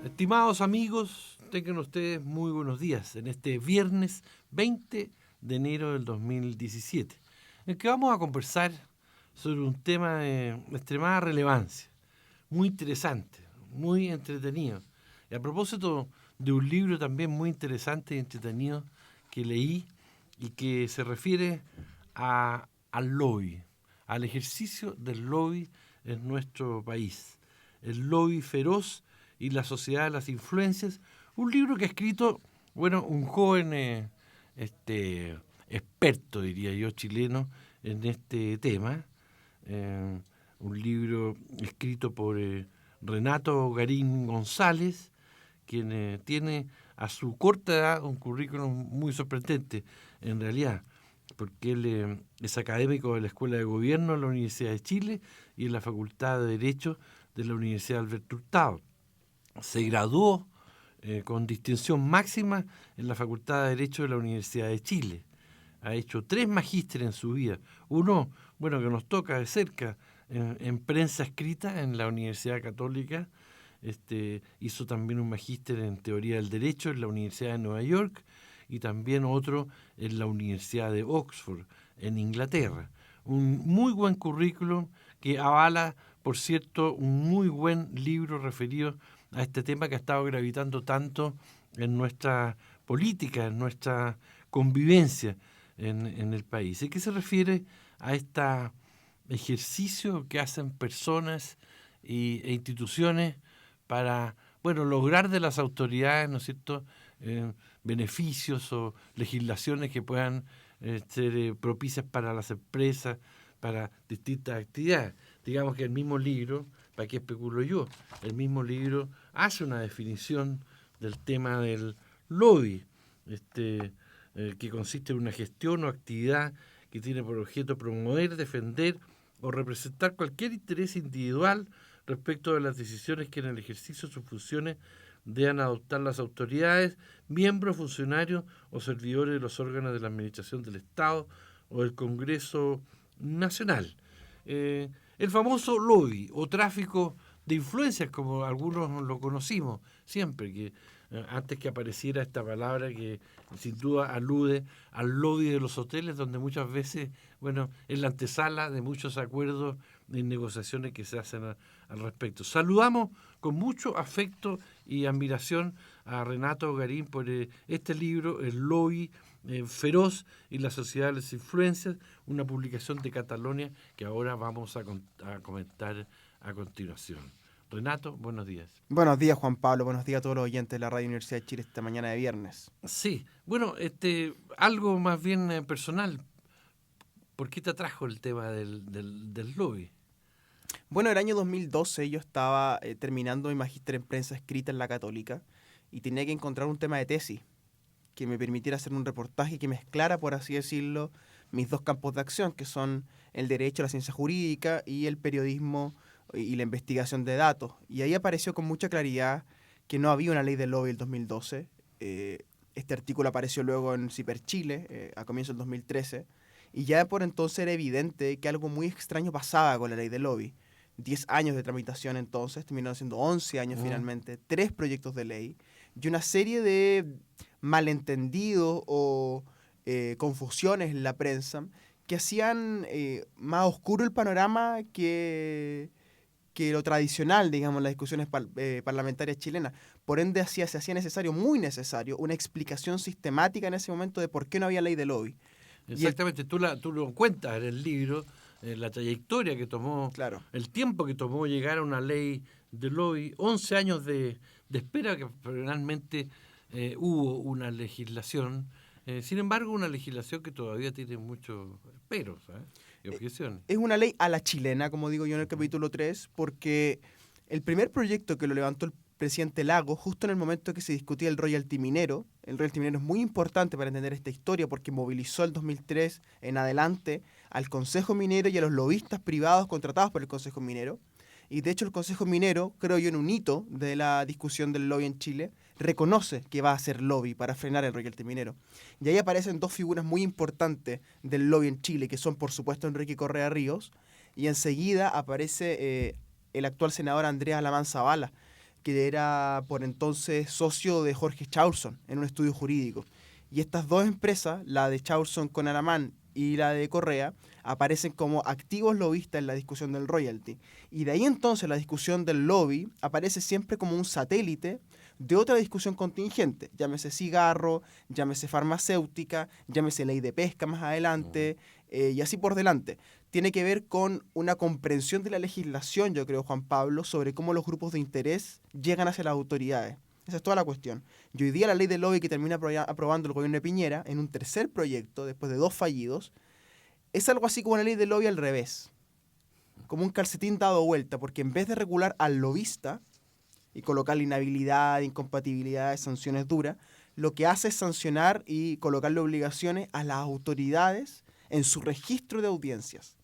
Estimados amigos, tengan ustedes muy buenos días en este viernes 20 de enero del 2017, en el que vamos a conversar sobre un tema de extremada relevancia, muy interesante, muy entretenido. Y a propósito de un libro también muy interesante y entretenido que leí y que se refiere al lobby, al ejercicio del lobby en nuestro país. El lobby feroz y la sociedad de las influencias. Un libro que ha escrito, bueno, un joven experto, diría yo, chileno en este tema. Eh, un libro escrito por Renato Garín González, quien tiene a su corta edad un currículum muy sorprendente, en realidad, porque él es académico de la Escuela de Gobierno de la Universidad de Chile y en la Facultad de Derecho de la Universidad Alberto Hurtado. Se graduó con distinción máxima en la Facultad de Derecho de la Universidad de Chile. Ha hecho 3 magísteres en su vida. Uno, bueno, que nos toca de cerca, en prensa escrita en la Universidad Católica. Hizo también un magíster en teoría del derecho en la Universidad de Nueva York y también otro en la Universidad de Oxford, en Inglaterra. Un muy buen currículum que avala, por cierto, un muy buen libro referido a este tema que ha estado gravitando tanto en nuestra política, en nuestra convivencia en el país. ¿Y qué se refiere a este ejercicio que hacen personas e instituciones para, bueno, lograr de las autoridades, ¿no es cierto?, beneficios o legislaciones que puedan ser propicias para las empresas, para distintas actividades? Digamos que el mismo libro, ¿para qué especulo yo? El mismo libro hace una definición del tema del lobby, que consiste en una gestión o actividad que tiene por objeto promover, defender o representar cualquier interés individual respecto de las decisiones que en el ejercicio de sus funciones deban adoptar las autoridades, miembros, funcionarios o servidores de los órganos de la administración del Estado o del Congreso Nacional. El famoso lobby o tráfico de influencias, como algunos lo conocimos siempre, que antes que apareciera esta palabra que sin duda alude al lobby de los hoteles, donde muchas veces, bueno, es la antesala de muchos acuerdos y negociaciones que se hacen al respecto. Saludamos con mucho afecto y admiración a Renato Garín por este libro, El lobby feroz y la sociedad de las influencias, una publicación de Catalonia que ahora vamos a comentar a continuación. Renato, buenos días. Buenos días, Juan Pablo. Buenos días a todos los oyentes de la Radio Universidad de Chile esta mañana de viernes. Sí, bueno, algo más bien personal. ¿Por qué te atrajo el tema del lobby? Bueno, el año 2012 yo estaba terminando mi magíster en prensa escrita en la Católica y tenía que encontrar un tema de tesis que me permitiera hacer un reportaje que mezclara, por así decirlo, mis dos campos de acción, que son el derecho, la ciencia jurídica y el periodismo y la investigación de datos. Y ahí apareció con mucha claridad que no había una ley del lobby del 2012. Este artículo apareció luego en Ciper Chile, a comienzos del 2013, y ya por entonces era evidente que algo muy extraño pasaba con la ley del lobby. 10 años de tramitación entonces, terminaron siendo 11 años finalmente, 3 proyectos de ley y una serie de malentendidos o confusiones en la prensa que hacían más oscuro el panorama que lo tradicional, digamos, las discusiones parlamentarias chilenas. Por ende, se hacía necesario, muy necesario, una explicación sistemática en ese momento de por qué no había ley de lobby. Exactamente, tú lo cuentas en el libro, la trayectoria que tomó, Claro. el tiempo que tomó llegar a una ley de lobby, 11 años de espera que finalmente hubo una legislación, sin embargo una legislación que todavía tiene muchos peros y objeciones. Es una ley a la chilena, como digo yo en el capítulo 3, porque el primer proyecto que lo levantó el presidente Lago, justo en el momento que se discutía el royalty minero es muy importante para entender esta historia porque movilizó el 2003 en adelante al Consejo Minero y a los lobistas privados contratados por el Consejo Minero. Y de hecho el Consejo Minero, creo yo en un hito de la discusión del lobby en Chile, reconoce que va a hacer lobby para frenar el royalty minero. Y ahí aparecen dos figuras muy importantes del lobby en Chile, que son por supuesto Enrique Correa Ríos, y enseguida aparece el actual senador Andrés Alamán Zavala, que era por entonces socio de Jorge Chausson en un estudio jurídico. Y estas dos empresas, la de Chausson con Alamán y la de Correa, aparecen como activos lobistas en la discusión del royalty. Y de ahí entonces la discusión del lobby aparece siempre como un satélite de otra discusión contingente, llámese cigarro, llámese farmacéutica, llámese ley de pesca más adelante, y así por delante. Tiene que ver con una comprensión de la legislación, yo creo, Juan Pablo, sobre cómo los grupos de interés llegan hacia las autoridades. Esa es toda la cuestión. Y hoy día la ley del lobby que termina aprobando el gobierno de Piñera en un tercer proyecto, después de 2 fallidos, es algo así como la ley del lobby al revés. Como un calcetín dado vuelta, porque en vez de regular al lobista y colocarle inhabilidad, incompatibilidades, sanciones duras, lo que hace es sancionar y colocarle obligaciones a las autoridades en su registro de audiencias.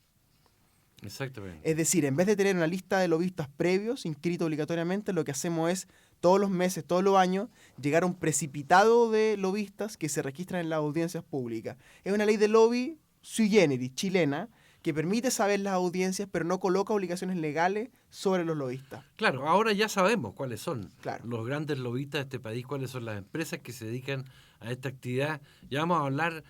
Exactamente. Es decir, en vez de tener una lista de lobistas previos inscritos obligatoriamente, lo que hacemos es todos los meses, todos los años, llegar a un precipitado de lobistas que se registran en las audiencias públicas. Es una ley de lobby sui generis, chilena, que permite saber las audiencias, pero no coloca obligaciones legales sobre los lobistas. Claro, ahora ya sabemos cuáles son los grandes lobistas de este país, cuáles son las empresas que se dedican a esta actividad. Ya vamos a hablar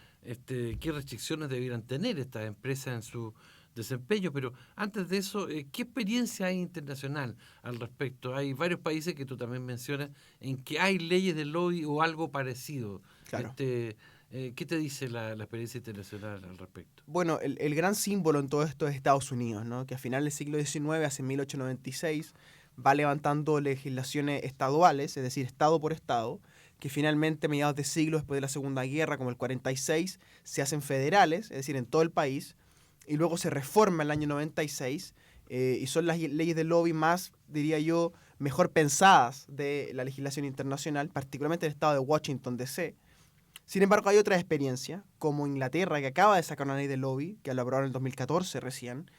qué restricciones debieran tener estas empresas en su desempeño, pero antes de eso, ¿qué experiencia hay internacional al respecto? Hay varios países que tú también mencionas en que hay leyes de lobby o algo parecido. Claro. ¿Qué te dice la experiencia internacional al respecto? Bueno, el gran símbolo en todo esto es Estados Unidos, ¿no? Que a finales del siglo XIX, hace 1896, va levantando legislaciones estaduales, es decir, estado por estado, que finalmente a mediados de siglo, después de la Segunda Guerra, como el 46, se hacen federales, es decir, en todo el país, y luego se reforma en el año 96, y son las leyes de lobby más, diría yo, mejor pensadas de la legislación internacional, particularmente el estado de Washington, D.C. Sin embargo, hay otras experiencias, como Inglaterra, que acaba de sacar una ley de lobby, que la aprobaron en el 2014 recién.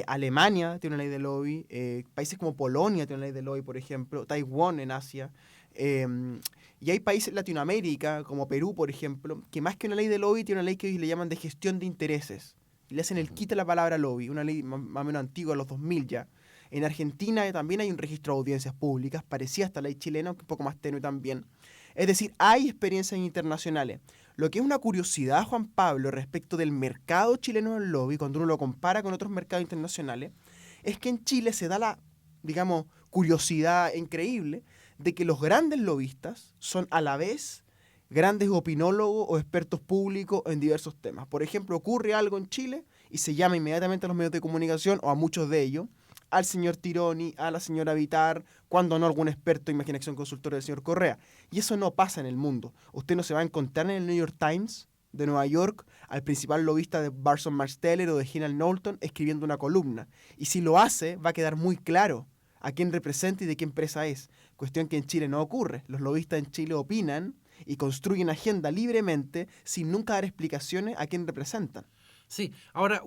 Alemania tiene una ley de lobby. Países como Polonia tienen una ley de lobby, por ejemplo. Taiwán en Asia. Y hay países en Latinoamérica, como Perú, por ejemplo, que más que una ley de lobby, tiene una ley que hoy le llaman de gestión de intereses. Le hacen el quita la palabra lobby, una ley más o menos antigua, de los 2000 ya. En Argentina también hay un registro de audiencias públicas, parecía esta ley chilena, un poco más tenue también. Es decir, hay experiencias internacionales. Lo que es una curiosidad, Juan Pablo, respecto del mercado chileno del lobby, cuando uno lo compara con otros mercados internacionales, es que en Chile se da la, digamos, curiosidad increíble de que los grandes lobistas son a la vez grandes opinólogos o expertos públicos en diversos temas. Por ejemplo, ocurre algo en Chile y se llama inmediatamente a los medios de comunicación, o a muchos de ellos, al señor Tironi, a la señora Vitar, cuando no algún experto en imaginación consultora del señor Correa. Y eso no pasa en el mundo. Usted no se va a encontrar en el New York Times de Nueva York al principal lobista de Burson Marsteller o de General Knowlton escribiendo una columna. Y si lo hace, va a quedar muy claro a quién representa y de qué empresa es. Cuestión que en Chile no ocurre. Los lobistas en Chile opinan y construyen agenda libremente sin nunca dar explicaciones a quién representan. Sí, ahora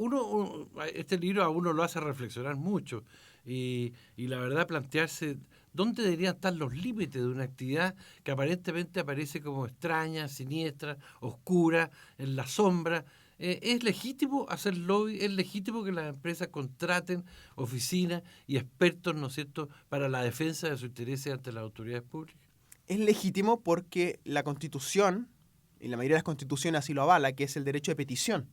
este libro a uno lo hace reflexionar mucho y la verdad plantearse dónde deberían estar los límites de una actividad que aparentemente aparece como extraña, siniestra, oscura, en la sombra. ¿Es legítimo hacer lobby? ¿Es legítimo que las empresas contraten oficinas y expertos, ¿no es cierto?, para la defensa de sus intereses ante las autoridades públicas? Es legítimo porque la Constitución, y la mayoría de las constituciones así lo avala, que es el derecho de petición.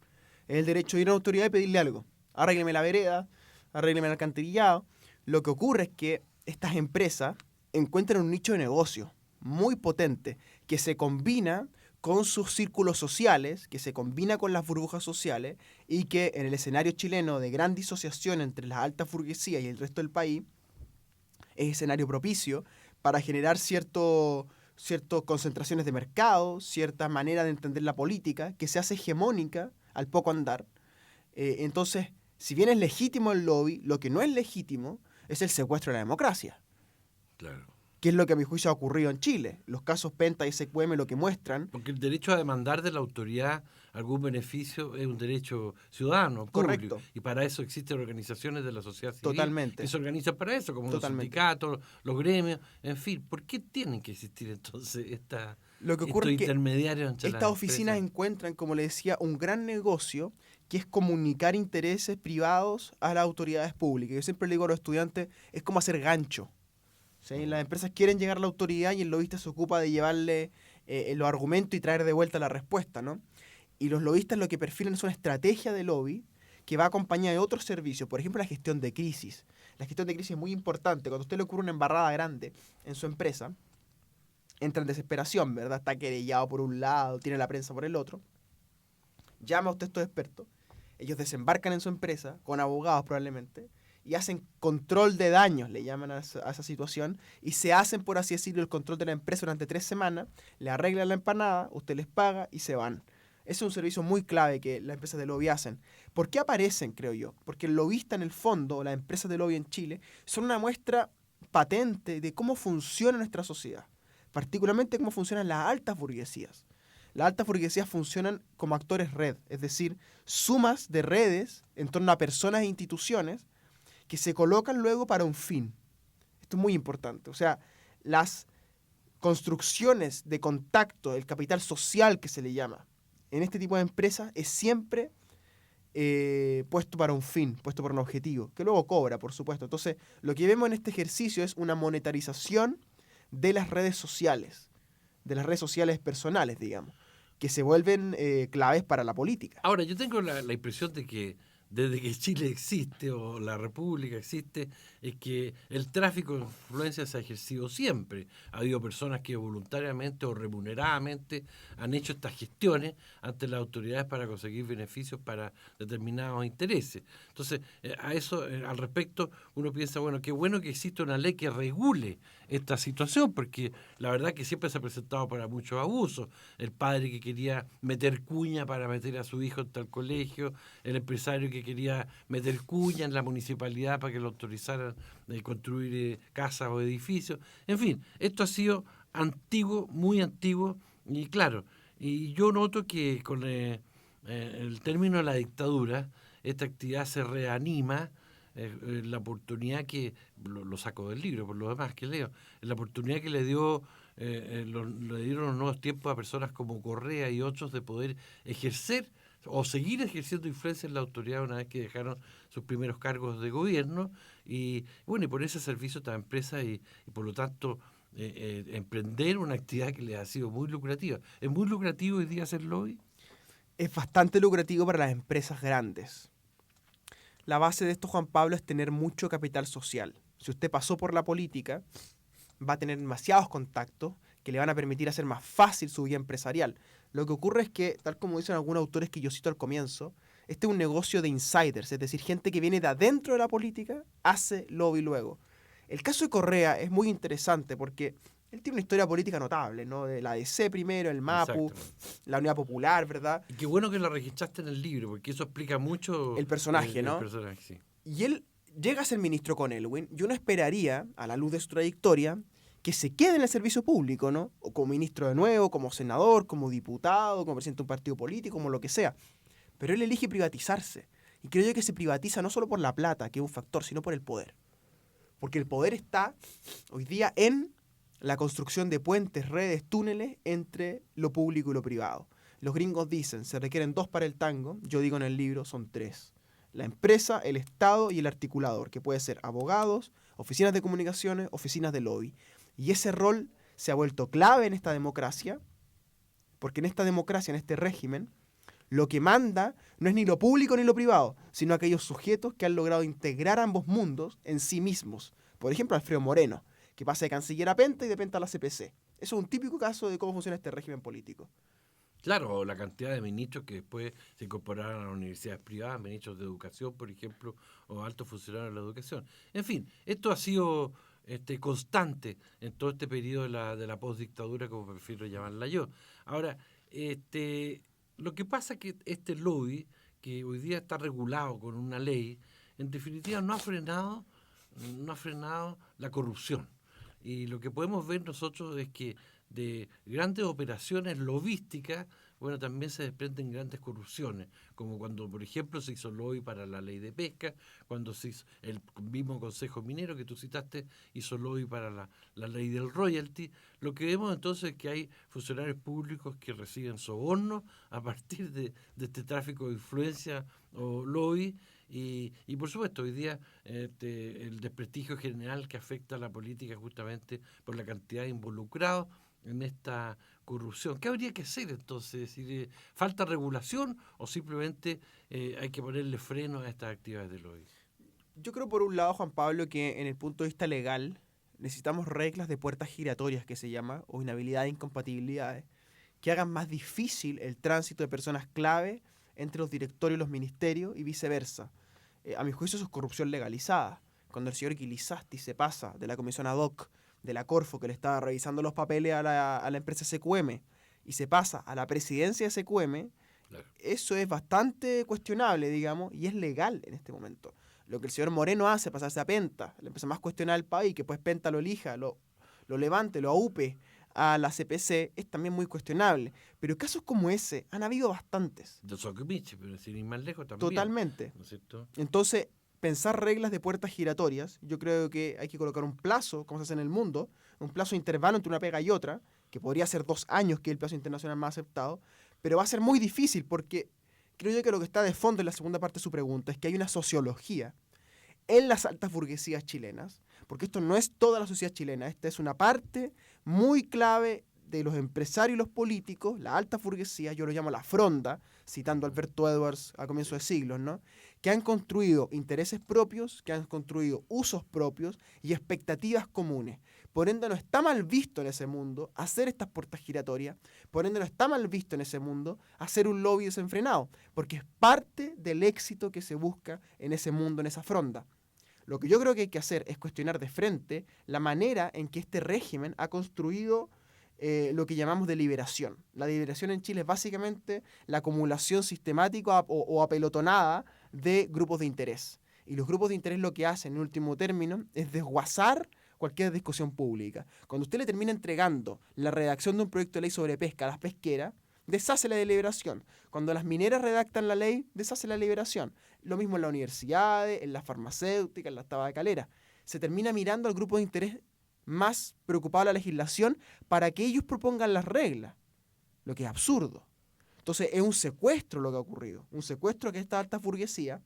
Es el derecho de ir a una autoridad y pedirle algo. Arrégleme la vereda, arrégleme el alcantarillado. Lo que ocurre es que estas empresas encuentran un nicho de negocio muy potente que se combina con sus círculos sociales, que se combina con las burbujas sociales y que en el escenario chileno de gran disociación entre la alta burguesía y el resto del país es escenario propicio para generar ciertas concentraciones de mercado, cierta manera de entender la política que se hace hegemónica al poco andar. Entonces, si bien es legítimo el lobby, lo que no es legítimo es el secuestro de la democracia. Claro. Que es lo que a mi juicio ha ocurrido en Chile. Los casos Penta y SQM lo que muestran... Porque el derecho a demandar de la autoridad algún beneficio es un derecho ciudadano, público. Correcto. Y para eso existen organizaciones de la sociedad civil. Totalmente. Que se organizan para eso, como Totalmente. Los sindicatos, los gremios, en fin. ¿Por qué tienen que existir entonces lo que ocurre estos es que intermediarios entre estas oficinas encuentran, como le decía, un gran negocio que es comunicar intereses privados a las autoridades públicas. Yo siempre le digo a los estudiantes, es como hacer gancho. ¿sí? Las empresas quieren llegar a la autoridad y el lobista se ocupa de llevarle los argumentos y traer de vuelta la respuesta, ¿no? Y los lobistas lo que perfilan es una estrategia de lobby que va acompañada de otros servicios, por ejemplo la gestión de crisis. La gestión de crisis es muy importante. Cuando a usted le ocurre una embarrada grande en su empresa, entra en desesperación, ¿verdad? Está querellado por un lado, tiene la prensa por el otro. Llama a usted a estos expertos. Ellos desembarcan en su empresa, con abogados probablemente, y hacen control de daños, le llaman a esa situación, y se hacen, por así decirlo, el control de la empresa durante 3 semanas, le arreglan la empanada, usted les paga y se van. Ese es un servicio muy clave que las empresas de lobby hacen. ¿Por qué aparecen, creo yo? Porque el lobista, en el fondo, las empresas de lobby en Chile, son una muestra patente de cómo funciona nuestra sociedad, particularmente cómo funcionan las altas burguesías. Las altas burguesías funcionan como actores red, es decir, sumas de redes en torno a personas e instituciones que se colocan luego para un fin. Esto es muy importante. O sea, las construcciones de contacto, el capital social que se le llama, en este tipo de empresas es siempre puesto para un fin, puesto para un objetivo, que luego cobra, por supuesto. Entonces, lo que vemos en este ejercicio es una monetarización de las redes sociales personales, digamos, que se vuelven claves para la política. Ahora, yo tengo la impresión de que desde que Chile existe o la República existe, es que el tráfico de influencia se ha ejercido siempre. Ha habido personas que voluntariamente o remuneradamente han hecho estas gestiones ante las autoridades para conseguir beneficios para determinados intereses. Entonces, a eso, al respecto, uno piensa, bueno, qué bueno que existe una ley que regule esta situación, porque la verdad que siempre se ha presentado para muchos abusos. El padre que quería meter cuña para meter a su hijo en tal colegio, el empresario que quería meter cuña en la municipalidad para que lo autorizaran a construir casas o edificios. En fin, esto ha sido antiguo, muy antiguo, y claro, y yo noto que con el término de la dictadura, esta actividad se reanima, la oportunidad que, lo saco del libro por lo demás que leo, la oportunidad que le dio le dieron los nuevos tiempos a personas como Correa y otros de poder ejercer o seguir ejerciendo influencia en la autoridad una vez que dejaron sus primeros cargos de gobierno y bueno, y ponerse a servicio de esta empresa y por lo tanto emprender una actividad que les ha sido muy lucrativa. ¿Es muy lucrativo hoy día hacer lobby? Es bastante lucrativo para las empresas grandes. La base de esto, Juan Pablo, es tener mucho capital social. Si usted pasó por la política, va a tener demasiados contactos que le van a permitir hacer más fácil su vida empresarial. Lo que ocurre es que, tal como dicen algunos autores que yo cito al comienzo, este es un negocio de insiders, es decir, gente que viene de adentro de la política, hace lobby luego. El caso de Correa es muy interesante porque él tiene una historia política notable, ¿no? De la ADC primero, el MAPU, la Unidad Popular, ¿verdad? Y qué bueno que lo registraste en el libro, porque eso explica mucho El personaje, ¿no? el personaje, sí. Y él llega a ser ministro con Elwin. Yo no esperaría, a la luz de su trayectoria, que se quede en el servicio público, ¿no? O como ministro de nuevo, como senador, como diputado, como presidente de un partido político, como lo que sea. Pero él elige privatizarse. Y creo yo que se privatiza no solo por la plata, que es un factor, sino por el poder. Porque el poder está hoy día en la construcción de puentes, redes, túneles entre lo público y lo privado. Los gringos dicen, se requieren 2 para el tango. Yo digo en el libro, son 3. La empresa, el Estado y el articulador, que puede ser abogados, oficinas de comunicaciones, oficinas de lobby. Y ese rol se ha vuelto clave en esta democracia, porque en esta democracia, en este régimen, lo que manda no es ni lo público ni lo privado, sino aquellos sujetos que han logrado integrar ambos mundos en sí mismos. Por ejemplo, Alfredo Moreno, que pasa de canciller a Penta y de Penta a la CPC. Eso es un típico caso de cómo funciona este régimen político. Claro, la cantidad de ministros que después se incorporaron a las universidades privadas, ministros de educación, por ejemplo, o altos funcionarios de la educación. En fin, esto ha sido constante en todo este periodo de la postdictadura, como prefiero llamarla yo. Ahora, lo que pasa es que este lobby, que hoy día está regulado con una ley, en definitiva no ha frenado la corrupción. Y lo que podemos ver nosotros es que de grandes operaciones lobísticas, bueno, también se desprenden grandes corrupciones, como cuando, por ejemplo, se hizo lobby para la ley de pesca, cuando se hizo el mismo Consejo Minero que tú citaste, hizo lobby para la ley del royalty. Lo que vemos entonces es que hay funcionarios públicos que reciben sobornos a partir de este tráfico de influencia o lobby, y por supuesto, hoy día el desprestigio general que afecta a la política justamente por la cantidad de involucrados en esta corrupción. ¿Qué habría que hacer entonces? Es decir, ¿falta regulación o simplemente hay que ponerle freno a estas actividades del lobby? Yo creo, por un lado, Juan Pablo, que en el punto de vista legal necesitamos reglas de puertas giratorias, que se llama, o inhabilidad e incompatibilidades, que hagan más difícil el tránsito de personas clave entre los directorios y los ministerios y viceversa. A mi juicio eso es corrupción legalizada. Cuando el señor Guilizasti se pasa de la comisión ad hoc de la Corfo, que le estaba revisando los papeles a la empresa SQM, y se pasa a la presidencia de SQM, Claro. eso es bastante cuestionable, digamos, y es legal en este momento. Lo que el señor Moreno hace, pasarse a Penta, la empresa más cuestionada del país, que pues Penta lo elija, lo levante, lo aupe a la CPC, es también muy cuestionable. Pero casos como ese han habido bastantes. De Sokimich, pero sin ir más lejos también. Totalmente. ¿No es cierto? Entonces, pensar reglas de puertas giratorias, yo creo que hay que colocar un plazo, como se hace en el mundo, un plazo intervalo entre una pega y otra, que podría ser 2 años, que es el plazo internacional más aceptado, pero va a ser muy difícil porque creo yo que lo que está de fondo en la segunda parte de su pregunta es que hay una sociología en las altas burguesías chilenas, porque esto no es toda la sociedad chilena, esta es una parte muy clave de los empresarios y los políticos, la alta burguesía, yo lo llamo la fronda, citando a Alberto Edwards a comienzos de siglos, ¿no? Que han construido intereses propios, que han construido usos propios y expectativas comunes. Por ende, no está mal visto en ese mundo hacer estas puertas giratorias, por ende, no está mal visto en ese mundo hacer un lobby desenfrenado, porque es parte del éxito que se busca en ese mundo, en esa fronda. Lo que yo creo que hay que hacer es cuestionar de frente la manera en que este régimen ha construido lo que llamamos deliberación. La deliberación en Chile es básicamente la acumulación sistemática o apelotonada de grupos de interés. Y los grupos de interés lo que hacen, en último término, es desguazar cualquier discusión pública. Cuando usted le termina entregando la redacción de un proyecto de ley sobre pesca a las pesqueras, deshace la deliberación. Cuando las mineras redactan la ley, deshace la deliberación. Lo mismo en las universidades, en las farmacéuticas, en las tabacaleras. Se termina mirando al grupo de interés más preocupado de la legislación para que ellos propongan las reglas, lo que es absurdo. Entonces es un secuestro lo que ha ocurrido, un secuestro que esta alta burguesía,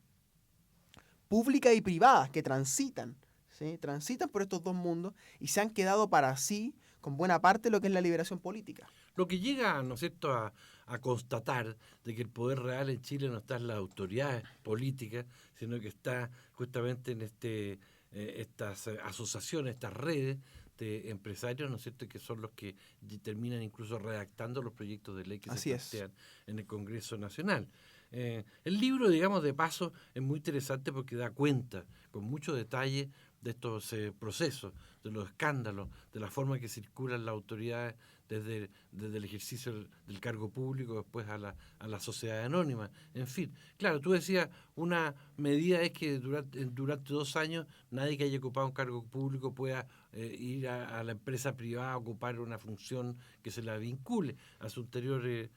pública y privada, que transitan, ¿sí? Transitan por estos dos mundos y se han quedado para sí con buena parte de lo que es la liberación política. Lo que llega, ¿no es cierto?, a constatar de que el poder real en Chile no está en las autoridades políticas, sino que está justamente en estas asociaciones, estas redes de empresarios, ¿no es cierto?, que son los que terminan incluso redactando los proyectos de ley que Así se plantean en el Congreso Nacional. El libro, digamos, de paso, es muy interesante porque da cuenta con mucho detalle de estos procesos, de los escándalos, de la forma que circulan las autoridades desde el ejercicio del cargo público después a la sociedad anónima. En fin, claro, tú decías, una medida es que durante 2 años nadie que haya ocupado un cargo público pueda ir a la empresa privada a ocupar una función que se la vincule a su anterior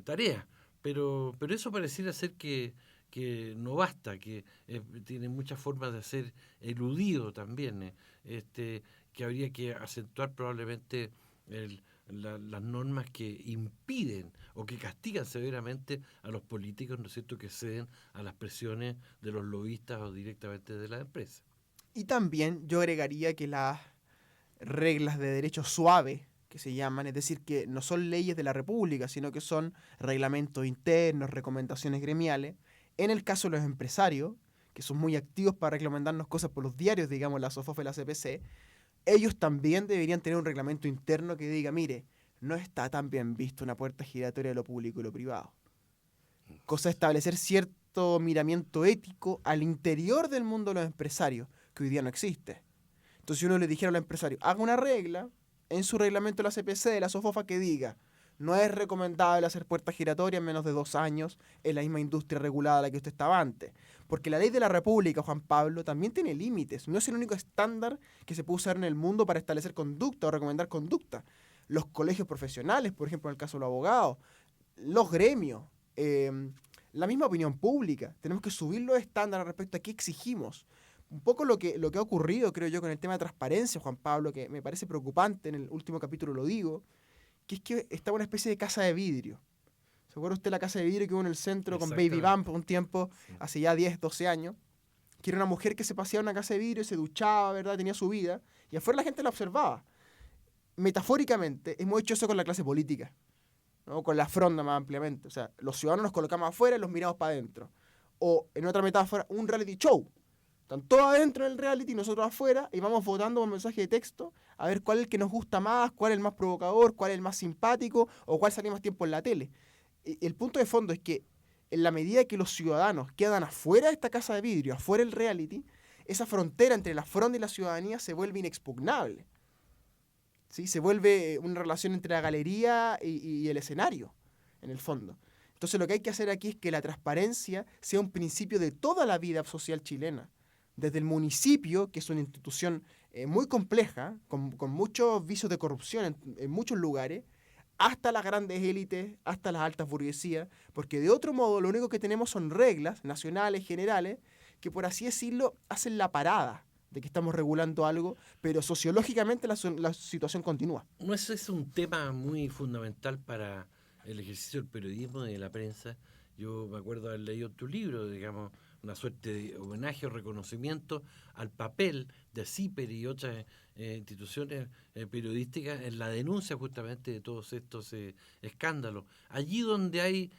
tarea. Pero eso pareciera ser que no basta, que tiene muchas formas de ser eludido también, que habría que acentuar probablemente las normas que impiden o que castigan severamente a los políticos, ¿no es cierto?, que ceden a las presiones de los lobistas o directamente de las empresas. Y también yo agregaría que las reglas de derecho suave, que se llaman, es decir, que no son leyes de la República, sino que son reglamentos internos, recomendaciones gremiales. En el caso de los empresarios, que son muy activos para recomendarnos cosas por los diarios, digamos, la SOFOF y la CPC, ellos también deberían tener un reglamento interno que diga, mire, no está tan bien visto una puerta giratoria de lo público y lo privado. Cosa de establecer cierto miramiento ético al interior del mundo de los empresarios, que hoy día no existe. Entonces, si uno le dijera a los empresarios, haga una regla en su reglamento de la CPC, de la SOFOFA, que diga, no es recomendable hacer puertas giratorias en menos de 2 años en la misma industria regulada a la que usted estaba antes. Porque la ley de la República, Juan Pablo, también tiene límites. No es el único estándar que se puede usar en el mundo para establecer conducta o recomendar conducta. Los colegios profesionales, por ejemplo, en el caso de los abogados, los gremios, la misma opinión pública. Tenemos que subir los estándares respecto a qué exigimos. Un poco lo que ha ocurrido, creo yo, con el tema de transparencia, Juan Pablo, que me parece preocupante, en el último capítulo lo digo, que es que está una especie de casa de vidrio. O sea, ¿Se acuerda usted la casa de vidrio que hubo en el centro con Baby Exactamente. Bump un tiempo, hace ya 10, 12 años? Que era una mujer que se paseaba en una casa de vidrio, se duchaba, ¿verdad? Tenía su vida, y afuera la gente la observaba. Metafóricamente, hemos hecho eso con la clase política, ¿no? Con la fronda más ampliamente. O sea, los ciudadanos nos colocamos afuera y los miramos para adentro. O, en otra metáfora, un reality show. Están todos adentro del reality, nosotros afuera, y vamos votando por mensaje de texto a ver cuál es el que nos gusta más, cuál es el más provocador, cuál es el más simpático, o cuál sale más tiempo en la tele. El punto de fondo es que en la medida que los ciudadanos quedan afuera de esta casa de vidrio, afuera del reality, esa frontera entre la fronda y la ciudadanía se vuelve inexpugnable. ¿Sí? Se vuelve una relación entre la galería y el escenario, en el fondo. Entonces lo que hay que hacer aquí es que la transparencia sea un principio de toda la vida social chilena. Desde el municipio, que es una institución muy compleja, con muchos vicios de corrupción en muchos lugares, hasta las grandes élites, hasta las altas burguesías, porque de otro modo lo único que tenemos son reglas nacionales, generales, que por así decirlo hacen la parada de que estamos regulando algo, pero sociológicamente la situación continúa. No, ese es un tema muy fundamental para el ejercicio del periodismo y de la prensa. Yo me acuerdo haber leído tu libro, digamos, una suerte de homenaje o reconocimiento al papel de CIPER y otras instituciones periodísticas en la denuncia justamente de todos estos escándalos. Allí donde hay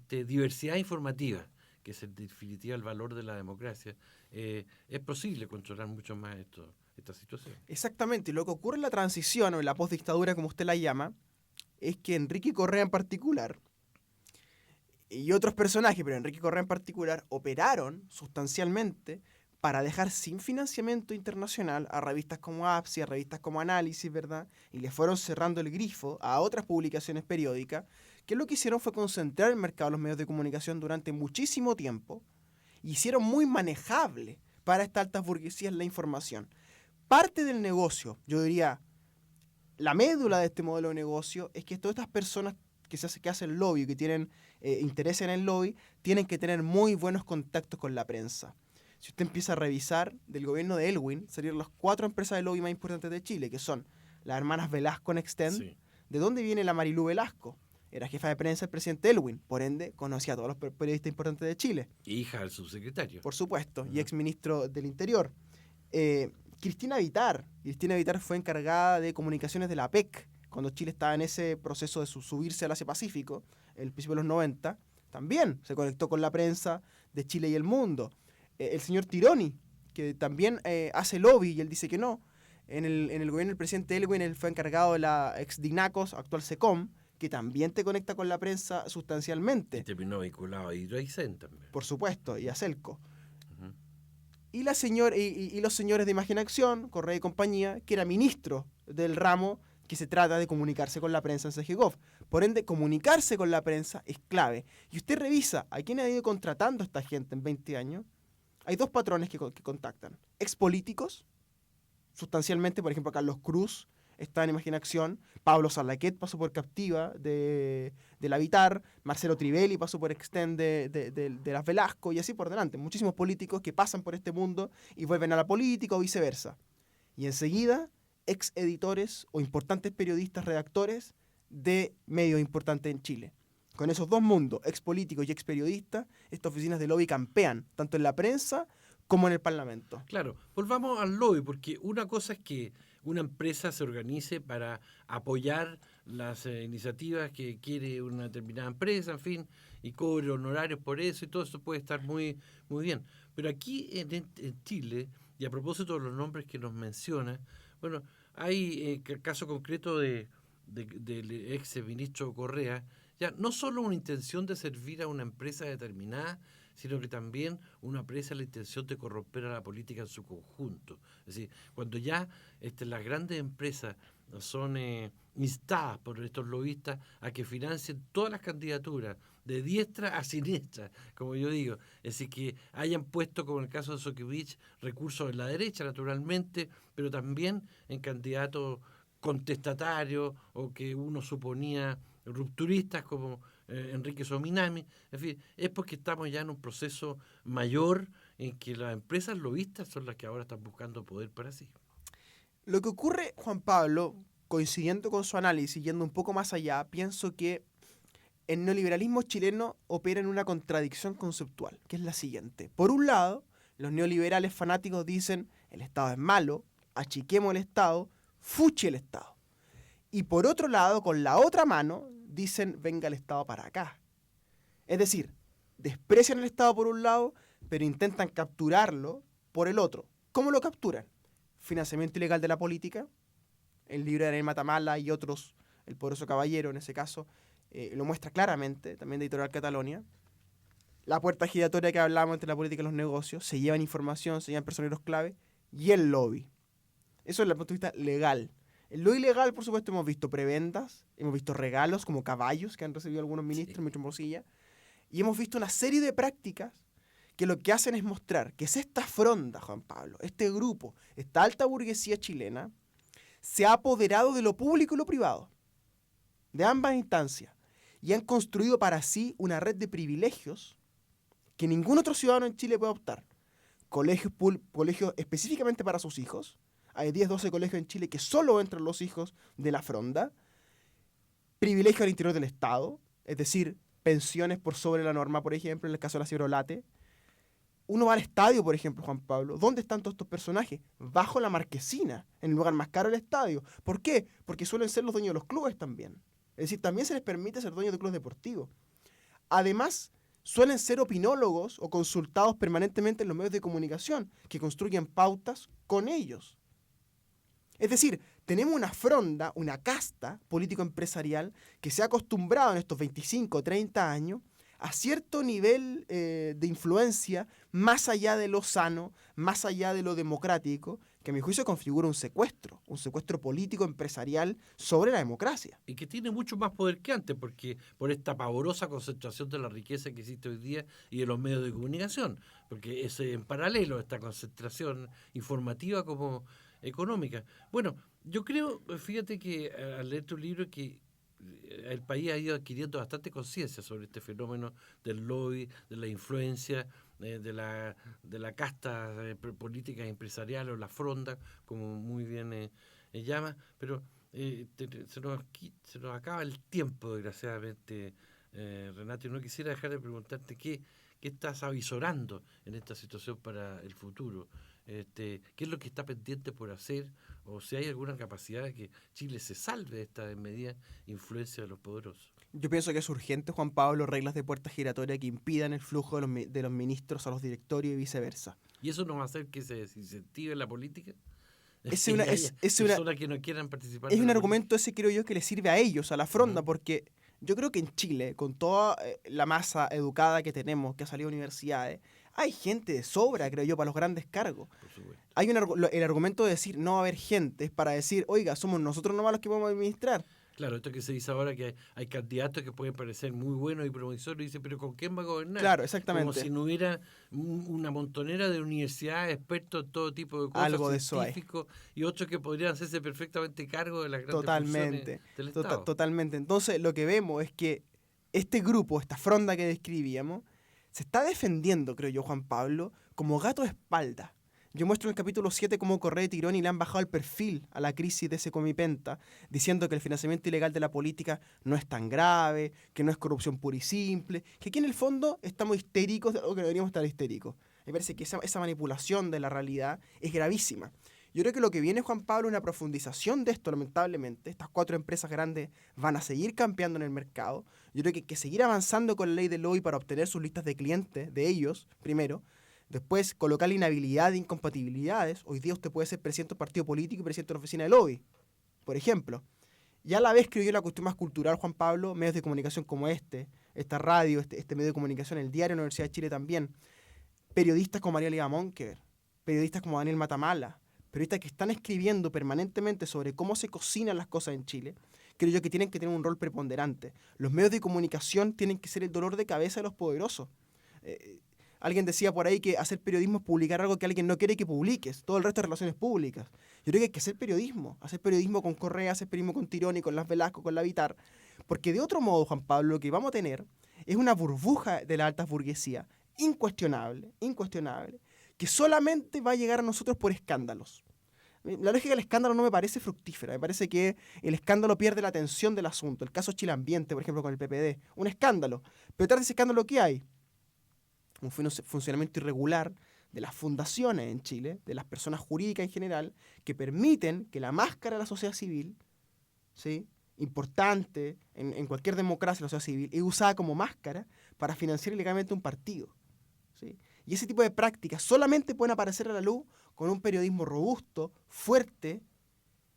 diversidad informativa, que es en definitiva el valor de la democracia, es posible controlar mucho más esta situación. Exactamente, lo que ocurre en la transición o en la postdictadura, como usted la llama, es que Enrique Correa en particular y otros personajes, pero Enrique Correa en particular, operaron sustancialmente para dejar sin financiamiento internacional a revistas como APSI, a revistas como Análisis, ¿verdad? Y le fueron cerrando el grifo a otras publicaciones periódicas, que lo que hicieron fue concentrar el mercado de los medios de comunicación durante muchísimo tiempo y hicieron muy manejable para estas altas burguesías la información. Parte del negocio, yo diría, la médula de este modelo de negocio es que todas estas personas que hacen lobby, que tienen interés en el lobby, tienen que tener muy buenos contactos con la prensa. Si usted empieza a revisar, del gobierno de Elwin salieron las 4 empresas de lobby más importantes de Chile, que son las hermanas Velasco Nextend. Sí. ¿De dónde viene la Marilú Velasco? Era jefa de prensa del presidente Elwin, por ende conocía a todos los periodistas importantes de Chile. Hija del subsecretario. Por supuesto, y exministro del Interior. Cristina Vitar fue encargada de comunicaciones de la APEC, cuando Chile estaba en ese proceso de subirse al Asia-Pacífico, en el principio de los 90, también se conectó con la prensa de Chile y el mundo. El señor Tironi, que también hace lobby, y él dice que no. En el gobierno del presidente Elwin, él fue encargado de la ex Dinacos, actual SECOM, que también te conecta con la prensa sustancialmente. Y terminó vinculado a Hidroaicén también. Por supuesto, y a Celco. Y los señores de Imagen Acción, Correa y compañía, que era ministro del ramo que se trata de comunicarse con la prensa en CGGov. Por ende, comunicarse con la prensa es clave. Y usted revisa a quién ha ido contratando esta gente en 20 años. Hay 2 patrones que contactan. Expolíticos, sustancialmente, por ejemplo, Carlos Cruz está en Imagen Acción, Pablo Salaquet pasó por Captiva de la Vitar, Marcelo Trivelli pasó por Extend de las Velasco y así por delante. Muchísimos políticos que pasan por este mundo y vuelven a la política o viceversa. Y enseguida, ex editores o importantes periodistas, redactores de medios importantes en Chile. Con esos 2 mundos, ex políticos y ex periodistas, estas oficinas de lobby campean, tanto en la prensa como en el Parlamento. Claro, volvamos al lobby, porque una cosa es que una empresa se organice para apoyar las iniciativas que quiere una determinada empresa, en fin, y cobre honorarios por eso, y todo eso puede estar muy, muy bien. Pero aquí en Chile, y a propósito de los nombres que nos menciona, bueno, hay el caso concreto del ex ministro Correa, ya no solo una intención de servir a una empresa determinada, sino que también una empresa la intención de corromper a la política en su conjunto. Es decir, cuando ya las grandes empresas son instadas por estos lobistas a que financien todas las candidaturas, de diestra a siniestra, como yo digo. Es decir, que hayan puesto, como en el caso de Sokiewicz, recursos en la derecha, naturalmente, pero también en candidatos contestatarios o que uno suponía rupturistas como Enrique Sominami. En fin, es porque estamos ya en un proceso mayor en que las empresas lobistas son las que ahora están buscando poder para sí. Lo que ocurre, Juan Pablo, coincidiendo con su análisis, yendo un poco más allá, pienso que el neoliberalismo chileno opera en una contradicción conceptual, que es la siguiente. Por un lado, los neoliberales fanáticos dicen el Estado es malo, achiquemos el Estado, fuchi el Estado. Y por otro lado, con la otra mano, dicen venga el Estado para acá. Es decir, desprecian el Estado por un lado, pero intentan capturarlo por el otro. ¿Cómo lo capturan? Financiamiento ilegal de la política, el libro de Daniel Matamala y otros, El Poderoso Caballero en ese caso, lo muestra claramente, también de Editorial Catalonia. La puerta giratoria que hablamos entre la política y los negocios, se llevan información, se llevan personeros clave, y el lobby. Eso desde el punto de vista legal. En lo ilegal, por supuesto, hemos visto prebendas, hemos visto regalos como caballos que han recibido algunos ministros, sí, ministro Mosilla, y hemos visto una serie de prácticas que lo que hacen es mostrar que es esta fronda, Juan Pablo, este grupo, esta alta burguesía chilena, se ha apoderado de lo público y lo privado, de ambas instancias, y han construido para sí una red de privilegios que ningún otro ciudadano en Chile puede optar. Colegios específicamente para sus hijos. Hay 10, 12 colegios en Chile que solo entran los hijos de la fronda. Privilegio al interior del Estado, es decir, pensiones por sobre la norma, por ejemplo, en el caso de la Cibrolate. Uno va al estadio, por ejemplo, Juan Pablo. ¿Dónde están todos estos personajes? Bajo la marquesina, en el lugar más caro del estadio. ¿Por qué? Porque suelen ser los dueños de los clubes también. Es decir, también se les permite ser dueños de clubes deportivos. Además, suelen ser opinólogos o consultados permanentemente en los medios de comunicación que construyen pautas con ellos. Es decir, tenemos una fronda, una casta político-empresarial que se ha acostumbrado en estos 25 o 30 años a cierto nivel de influencia más allá de lo sano, más allá de lo democrático, que a mi juicio configura un secuestro político-empresarial sobre la democracia. Y que tiene mucho más poder que antes, porque por esta pavorosa concentración de la riqueza que existe hoy día y de los medios de comunicación, porque es en paralelo esta concentración informativa como económica. Bueno, yo creo, fíjate que al leer tu libro que el país ha ido adquiriendo bastante conciencia sobre este fenómeno del lobby, de la influencia, de la casta política empresarial o la fronda, como muy bien llama, pero se nos acaba el tiempo, desgraciadamente, Renato, y no quisiera dejar de preguntarte qué estás avisorando en esta situación para el futuro. ¿Qué es lo que está pendiente por hacer? O si hay alguna capacidad de que Chile se salve de esta desmedida influencia de los poderosos. Yo pienso que es urgente, Juan Pablo, reglas de puerta giratoria que impidan el flujo de los ministros a los directorios y viceversa. ¿Y eso no va a hacer que se desincentive la política? Es personas que no quieran participar. Es un argumento ese, creo yo, que le sirve a ellos, a la fronda, porque yo creo que en Chile, con toda la masa educada que tenemos, que ha salido de universidades, hay gente de sobra, creo yo, para los grandes cargos. Hay el argumento de decir no va a haber gente es para decir, oiga, somos nosotros nomás los que podemos administrar. Claro, esto que se dice ahora que hay candidatos que pueden parecer muy buenos y promisorios y dicen, pero ¿con quién va a gobernar? Claro, exactamente. Como si no hubiera una montonera de universidades, expertos en todo tipo de cosas, algo de científicos y otros que podrían hacerse perfectamente cargo de las grandes funciones del Estado. Totalmente. Entonces, lo que vemos es que este grupo, esta fronda que describíamos, se está defendiendo, creo yo, Juan Pablo, como gato de espalda. Yo muestro en el capítulo 7 cómo Correa y Tironi le han bajado el perfil a la crisis de ese Comipenta, diciendo que el financiamiento ilegal de la política no es tan grave, que no es corrupción pura y simple, que aquí en el fondo estamos histéricos de algo que no deberíamos estar histéricos. Me parece que esa manipulación de la realidad es gravísima. Yo creo que lo que viene, Juan Pablo, es una profundización de esto, lamentablemente. Estas 4 empresas grandes van a seguir campeando en el mercado. Yo creo que hay que seguir avanzando con la ley del lobby para obtener sus listas de clientes de ellos, primero. Después, colocar la inhabilidad de incompatibilidades. Hoy día usted puede ser presidente de un partido político y presidente de una oficina de lobby, por ejemplo. Y a la vez, creo yo, la cuestión más cultural, Juan Pablo, medios de comunicación como esta radio, este medio de comunicación, el diario de la Universidad de Chile también, periodistas como María Elena Monker, periodistas como Daniel Matamala, periodistas que están escribiendo permanentemente sobre cómo se cocinan las cosas en Chile, creo yo que tienen que tener un rol preponderante. Los medios de comunicación tienen que ser el dolor de cabeza de los poderosos. Alguien decía por ahí que hacer periodismo es publicar algo que alguien no quiere que publiques. Todo el resto de relaciones públicas. Yo creo que hay que hacer periodismo con Correa, hacer periodismo con Tironi, con Las Velasco, con La Vitar. Porque de otro modo, Juan Pablo, lo que vamos a tener es una burbuja de la alta burguesía incuestionable, que solamente va a llegar a nosotros por escándalos. La lógica del escándalo no me parece fructífera. Me parece que el escándalo pierde la atención del asunto. El caso Chile Ambiente, por ejemplo, con el PPD. Un escándalo. Pero detrás de ese escándalo, ¿qué hay? Un funcionamiento irregular de las fundaciones en Chile, de las personas jurídicas en general, que permiten que la máscara de la sociedad civil, ¿sí?, importante en cualquier democracia, la sociedad civil, es usada como máscara para financiar ilegalmente un partido, ¿sí? Y ese tipo de prácticas solamente pueden aparecer a la luz con un periodismo robusto, fuerte,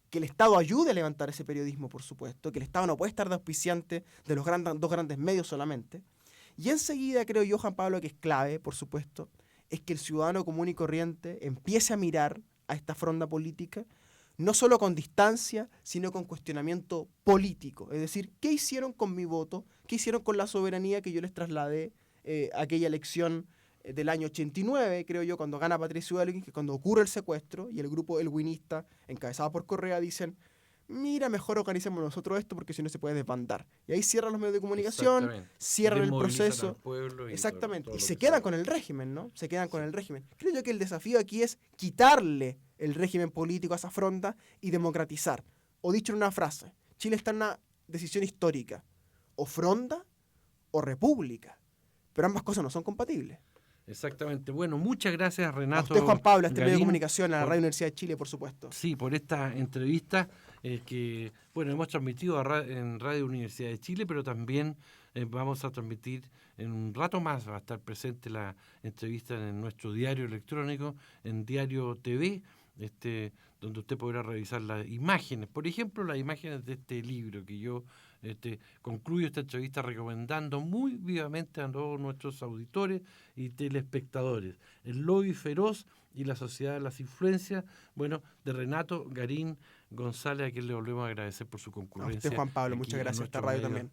que el Estado ayude a levantar ese periodismo, por supuesto, que el Estado no puede estar de auspiciante de los dos grandes medios solamente. Y enseguida, creo yo, Juan Pablo, que es clave, por supuesto, es que el ciudadano común y corriente empiece a mirar a esta fronda política no solo con distancia, sino con cuestionamiento político. Es decir, ¿qué hicieron con mi voto? ¿Qué hicieron con la soberanía que yo les trasladé aquella elección del año 89, creo yo, cuando gana Patricio Elwin, que cuando ocurre el secuestro y el grupo elwinista, encabezado por Correa, dicen, mira, mejor organicemos nosotros esto porque si no se puede desbandar. Y ahí cierran los medios de comunicación, cierran el proceso. Exactamente. Y se quedan con el régimen, ¿no? Se quedan con el régimen. Creo yo que el desafío aquí es quitarle el régimen político a esa fronda y democratizar. O dicho en una frase, Chile está en una decisión histórica. O fronda o república. Pero ambas cosas no son compatibles. Exactamente. Bueno, muchas gracias, Renato. A usted, Juan Pablo, a este Garín, medio de comunicación, a la Radio Universidad de Chile, por supuesto. Sí, por esta entrevista que, bueno, hemos transmitido en Radio Universidad de Chile, pero también vamos a transmitir en un rato más, va a estar presente la entrevista en nuestro diario electrónico, en Diario TV, donde usted podrá revisar las imágenes, por ejemplo, las imágenes de este libro que yo concluyo esta entrevista recomendando muy vivamente a todos nuestros auditores y telespectadores. El lobby feroz y la sociedad de las influencias, bueno, de Renato Garín González, a quien le volvemos a agradecer por su concurrencia. A usted, Juan Pablo, muchas gracias a esta radio también.